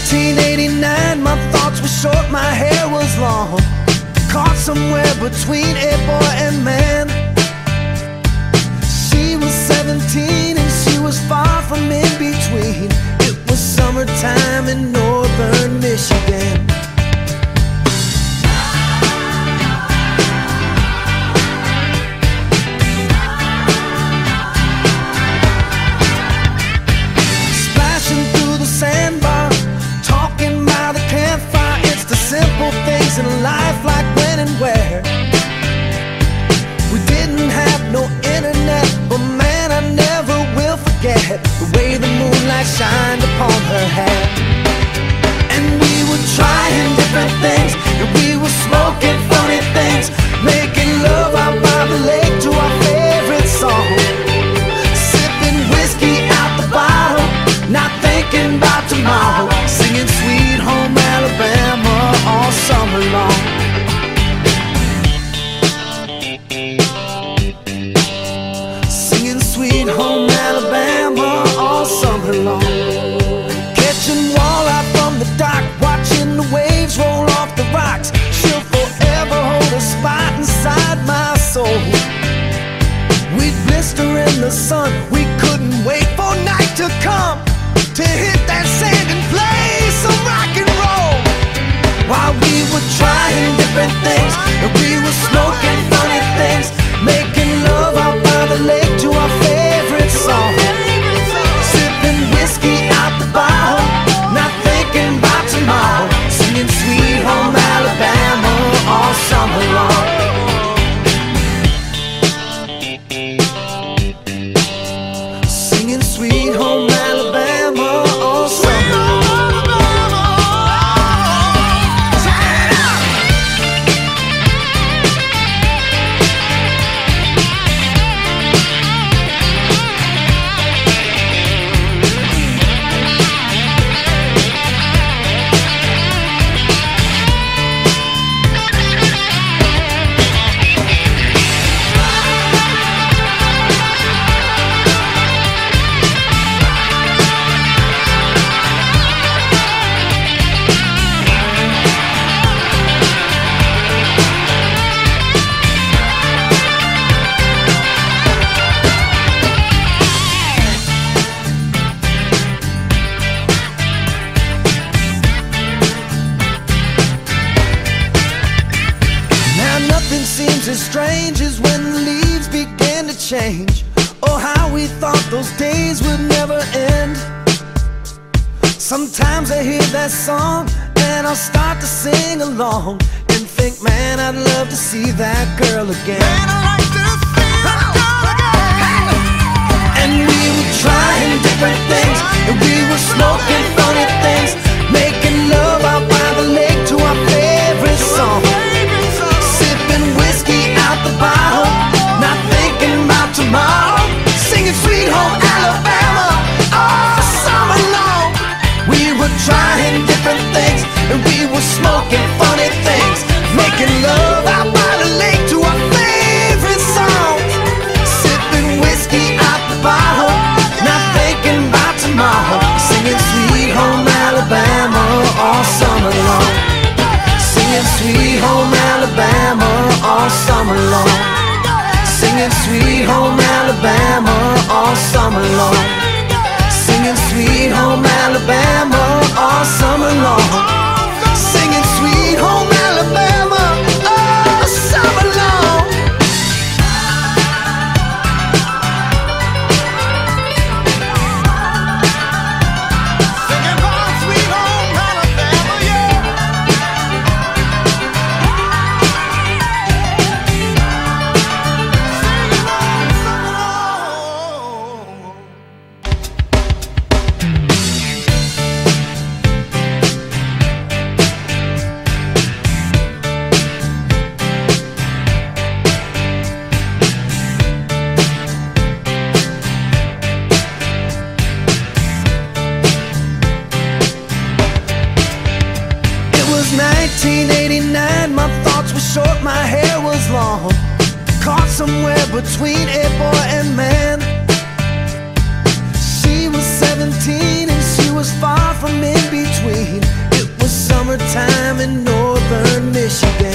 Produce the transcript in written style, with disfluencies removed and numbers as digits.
1989, my thoughts were short, my hair was long. Caught somewhere between a boy and man. She was 17 and she was far from in between. It was summertime in northern Michigan. Splashing through the sandbar, talking by the campfire. It's the simple things in life, like when and where. We didn't have no internet, but man, I never will forget the way the moonlight shined upon her hair. And we were trying different things, and we were smoking funny things, making love out by the lake to our favorite song, sipping whiskey out the bottle, not thinking about tomorrow, singing Sweet Home Alabama all summer long. Singing Sweet Home Alabama all summer long. Catching walleye from the dock, watching the waves roll off the rocks. She'll forever hold a spot inside my soul. We'd blister in the sun, we couldn't wait for night to come, to hit that sand and play some rock and roll. While we were trying different things, and we were smoking funny things, making love out by the lake to our favorite song, sipping whiskey out the bottle, not thinking about tomorrow, singing Sweet Home Alabama all summer long. Singing Sweet Home Alabama all summer long. Nothing seems as strange as when the leaves began to change. Oh, how we thought those days would never end. Sometimes I hear that song and I'll start to sing along and think, man, I'd love to see that girl again. Man, I'd like to see that girl again. And we were trying different things, and we were smoking funny things, making love out by the lake to our favorite song, bottle, not thinking about tomorrow, singing Sweet Home Alabama all summer long. We were trying different things, and we were smoking funny things, making love out by the lake to our favorite songs, sipping whiskey out the bottle, not thinking about tomorrow, singing Sweet Home Alabama all summer long. Singing Sweet Home Alabama all summer long. Singing Sweet Home Alabama all summer long. Singing Sweet Home Alabama all summer long. Singing Sweet Home Alabama all summer long. Singing about Sweet Home Alabama, yeah. It was 1989, my thoughts were short, my hair was long. Caught somewhere between a boy and man. She was 17 and she was far from from in between. It was summertime in northern Michigan.